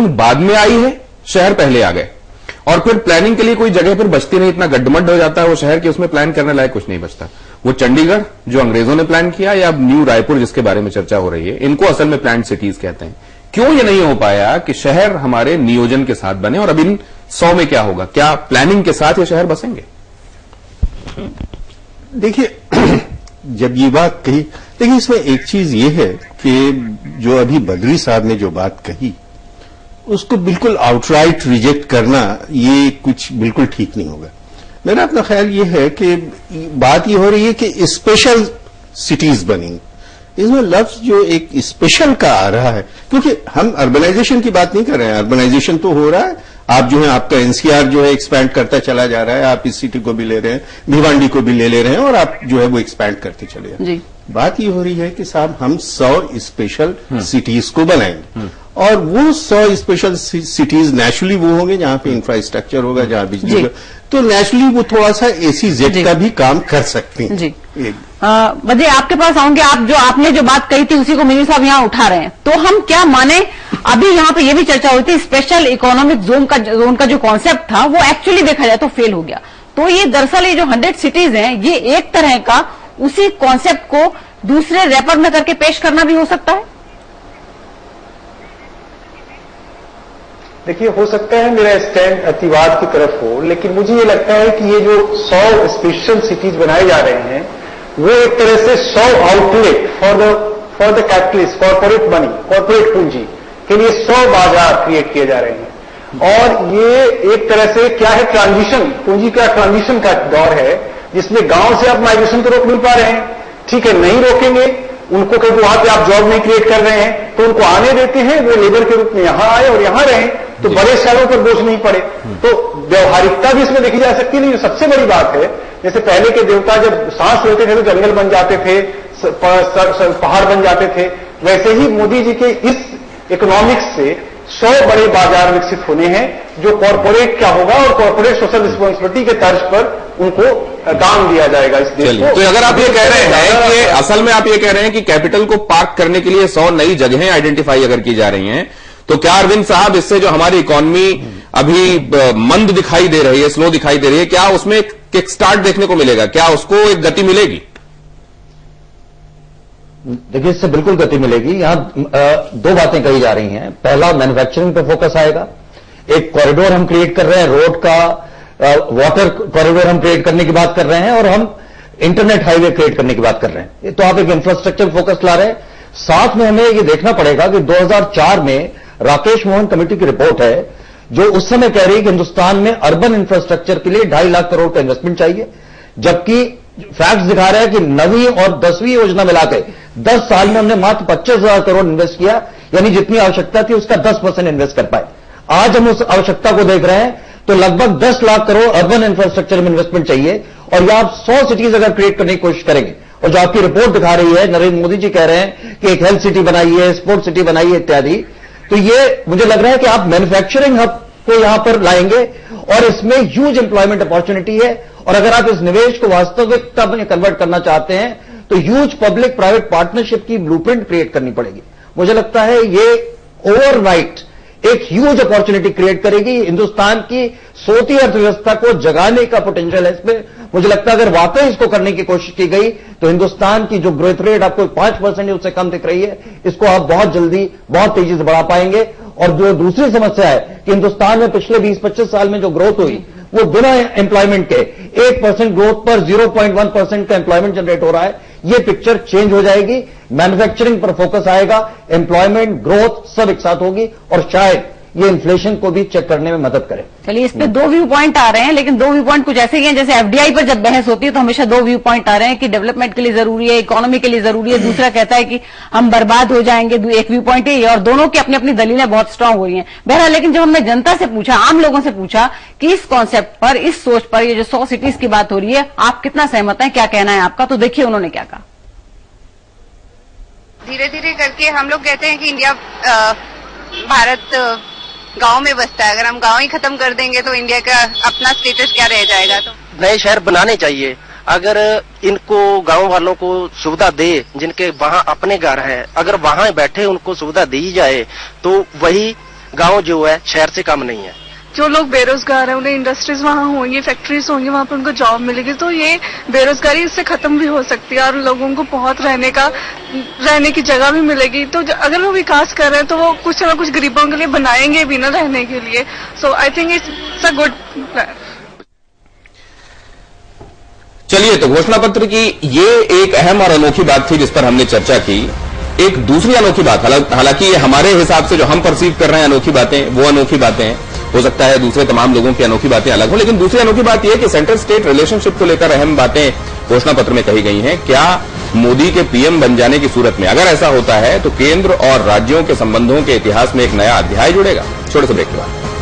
Development बाद में आई है, शहर पहले आ गए, और फिर प्लानिंग के लिए कोई जगह फिर बचती नहीं, इतना गड्ढमड्ढ हो जाता है वो शहर कि उसमें प्लान करने लायक कुछ नहीं बचता। वो चंडीगढ़ जो अंग्रेजों ने प्लान किया, या अब न्यू रायपुर जिसके बारे में चर्चा हो रही है, इनको असल में प्लान्ड सिटीज कहते हैं। क्यों ये नहीं हो पाया कि शहर हमारे नियोजन के साथ बने, और अब इन 100 में क्या होगा? क्या प्लानिंग के साथ ये शहर बसेंगे? देखिए, जब ये बात कही, देखिए इसमें एक चीज ये है कि जो अभी बद्री साहब ने जो बात कही उसको बिल्कुल आउटराइट रिजेक्ट करना ये कुछ बिल्कुल ठीक नहीं होगा। मेरा अपना ख्याल ये है कि बात ये हो रही है कि स्पेशल सिटीज बनेंगी। इसमें लफ्ज जो एक स्पेशल का आ रहा है, क्योंकि हम अर्बनाइजेशन की बात नहीं कर रहे हैं, अर्बनाइजेशन तो हो रहा है। आप जो है आपका एनसीआर जो है एक्सपैंड करता चला जा रहा है, आप इस सिटी को भी ले रहे हैं, भिवांडी को भी ले रहे हैं, और आप जो है वो एक्सपैंड करते चले जा रहे हैं। बात ये हो रही है कि साहब हम 100 स्पेशल सिटीज को बनाएंगे, और वो 100 स्पेशल सिटीज नेचुरली वो होंगे जहां पे इंफ्रास्ट्रक्चर होगा, जहां बिजली होगा, तो नेचुरली वो थोड़ा सा एसीजेड का भी काम कर सकते हैं। जी बजे आपके पास आऊंगे। आपने जो बात कही थी उसी को मिनिस्टर साहब यहाँ उठा रहे हैं, तो हम क्या माने? अभी यहाँ पे ये भी चर्चा हुई थी स्पेशल इकोनॉमिक जोन का जो कॉन्सेप्ट था वो एक्चुअली देखा जाए तो फेल हो गया। तो ये दरअसल ये जो 100 सिटीज हैं, ये एक तरह का उसी कॉन्सेप्ट को दूसरे रैपर में करके पेश करना भी हो सकता है। देखिए, हो सकता है मेरा स्टैंड अतिवाद की तरफ हो, लेकिन मुझे ये लगता है कि ये जो 100 स्पेशल सिटीज बनाए जा रहे हैं वो एक तरह से 100 outlet for the capitalist, corporate money, corporate पूंजी के लिए 100 बाजार क्रिएट किए जा रहे हैं। और ये एक तरह से क्या है, ट्रांजिशन, पूंजी का ट्रांजिशन का दौर है, जिसमें गांव से आप माइग्रेशन को रोक नहीं पा रहे हैं। ठीक है, नहीं रोकेंगे उनको, क्योंकि वहां पे आप जॉब नहीं क्रिएट कर रहे हैं, तो उनको आने देते हैं, वो लेबर के रूप में यहां आए और यहां रहें, तो बड़े शहरों पर बोझ नहीं पड़े। तो व्यवहारिकता भी इसमें देखी जा सकती है। जो सबसे बड़ी बात है, जैसे पहले के देवता जब सांस लेते थे तो जंगल बन जाते थे, पहाड़ बन जाते थे, वैसे ही मोदी जी के इस इकोनॉमिक्स से 100 बड़े बाजार विकसित होने हैं, जो कॉर्पोरेट क्या होगा और कॉर्पोरेट सोशल रिस्पॉन्सिबिलिटी के तर्ज पर उनको काम दिया जाएगा इस देश को। तो अगर आप ये कह रहे हैं कि असल में आप ये कह रहे हैं कि कैपिटल को पार्क करने के लिए 100 नई जगहें आइडेंटिफाई अगर की जा रही हैं, तो क्या अरविंद साहब इससे जो हमारी इकोनॉमी अभी मंद दिखाई दे रही है, स्लो दिखाई दे रही है, क्या उसमें एक किक स्टार्ट देखने को मिलेगा? क्या उसको एक गति मिलेगी? देखिए, इससे बिल्कुल गति मिलेगी। यहां 2 बातें कही जा रही हैं। पहला, मैन्युफैक्चरिंग पे फोकस आएगा। एक कॉरिडोर हम क्रिएट कर रहे हैं, रोड का, वाटर कॉरिडोर हम क्रिएट करने की बात कर रहे हैं, और हम इंटरनेट हाईवे क्रिएट करने की बात कर रहे हैं। तो आप एक इंफ्रास्ट्रक्चर फोकस ला रहे हैं। साथ में हमें ये देखना पड़ेगा कि 2004 में राकेश मोहन कमेटी की रिपोर्ट है जो उस समय कह रही है कि हिंदुस्तान में अर्बन इंफ्रास्ट्रक्चर के लिए 2.5 लाख करोड़ का इन्वेस्टमेंट चाहिए, जबकि फैक्ट्स दिखा रहे हैं कि 9वीं और 10वीं योजना मिलाकर 10 साल में हमने मात्र 25,000 करोड़ इन्वेस्ट किया, यानी जितनी आवश्यकता थी उसका 10% इन्वेस्ट कर पाए। आज हम उस आवश्यकता को देख रहे हैं, तो लगभग 10 लाख करोड़ अर्बन इंफ्रास्ट्रक्चर में इन्वेस्टमेंट चाहिए। और यह आप 100 सिटीज अगर क्रिएट करने की कोशिश करेंगे, और जो आपकी रिपोर्ट दिखा रही है, नरेंद्र मोदी जी कह रहे हैं कि एक हेल्थ सिटी बनाइए, स्पोर्ट्स सिटी बनाइए इत्यादि, तो ये मुझे लग रहा है कि आप मैन्युफैक्चरिंग हब को यहां पर लाएंगे, और इसमें ह्यूज एम्प्लॉयमेंट अपॉर्चुनिटी है। और अगर आप इस निवेश को वास्तविकता में कन्वर्ट करना चाहते हैं, तो ह्यूज पब्लिक प्राइवेट पार्टनरशिप की ब्लूप्रिंट क्रिएट करनी पड़ेगी। मुझे लगता है ये ओवरनाइट एक ह्यूज अपॉर्चुनिटी क्रिएट करेगी। हिंदुस्तान की सोती अर्थव्यवस्था को जगाने का पोटेंशियल है इसमें। मुझे लगता है अगर वाकई इसको करने की कोशिश की गई, तो हिंदुस्तान की जो ग्रोथ रेट आपको 5% उससे कम दिख रही है, इसको आप बहुत जल्दी, बहुत तेजी से बढ़ा पाएंगे। और जो दूसरी समस्या है कि हिंदुस्तान में पिछले 20-25 साल में जो ग्रोथ हुई, वो बिना एम्प्लॉयमेंट के 8% ग्रोथ पर 0.1% का एम्प्लॉयमेंट जनरेट हो रहा है। ये पिक्चर चेंज हो जाएगी, मैन्युफैक्चरिंग पर फोकस आएगा, एम्प्लॉयमेंट, ग्रोथ सब एक साथ होगी, और शायद ये इन्फ्लेशन को भी चेक करने में मदद करे। चलिए, इस पे 2 व्यू पॉइंट आ रहे हैं, लेकिन 2 व्यू पॉइंट कुछ ऐसे ही हैं, जैसे एफडीआई पर जब बहस होती है तो हमेशा 2 व्यू पॉइंट आ रहे हैं कि डेवलपमेंट के लिए जरूरी है, इकोनॉमी के लिए जरूरी है, दूसरा कहता है कि हम बर्बाद हो जाएंगे। एक व्यू पॉइंट है, और दोनों की अपनी अपनी दलीलें बहुत स्ट्रांग हो रही हैं। बहरहाल, लेकिन जब हमने जनता से पूछा, आम लोगों से पूछा कि इस कॉन्सेप्ट पर, इस सोच पर, ये जो 100 सिटीज की बात हो रही है, आप कितना सहमत हैं, क्या कहना है आपका, तो देखिए उन्होंने क्या कहा। धीरे धीरे करके हम लोग कहते हैं कि इंडिया, भारत गांव में बसता है। अगर हम गांव ही खत्म कर देंगे तो इंडिया का अपना स्टेटस क्या रह जाएगा। तो नए शहर बनाने चाहिए। अगर इनको गांव वालों को सुविधा दे, जिनके वहां अपने घर हैं, अगर वहां बैठे उनको सुविधा दी जाए, तो वही गांव जो है शहर से कम नहीं है। जो लोग बेरोजगार हैं उन्हें इंडस्ट्रीज वहाँ होंगी, फैक्ट्रीज होंगी, वहाँ पर उनको जॉब मिलेगी, तो ये बेरोजगारी इससे खत्म भी हो सकती है और लोगों को बहुत रहने की जगह भी मिलेगी। तो अगर वो विकास कर रहे हैं तो वो कुछ ना कुछ गरीबों के लिए बनाएंगे भी ना रहने के लिए। So I think it's a good plan. चलिए, तो घोषणा पत्र की ये एक अहम और अनोखी बात थी जिस पर हमने चर्चा की। एक दूसरी अनोखी बात, हालांकि ये हमारे हिसाब से जो हम परसीव कर रहे हैं अनोखी बातें, वो अनोखी बातें हैं, हो सकता है दूसरे तमाम लोगों की अनोखी बातें अलग हो, लेकिन दूसरी अनोखी बात यह कि सेंट्रल स्टेट रिलेशनशिप को लेकर अहम बातें घोषणा पत्र में कही गई हैं। क्या मोदी के पीएम बन जाने की सूरत में अगर ऐसा होता है तो केंद्र और राज्यों के संबंधों के इतिहास में एक नया अध्याय जुड़ेगा? छोटे से ब्रेक के बाद।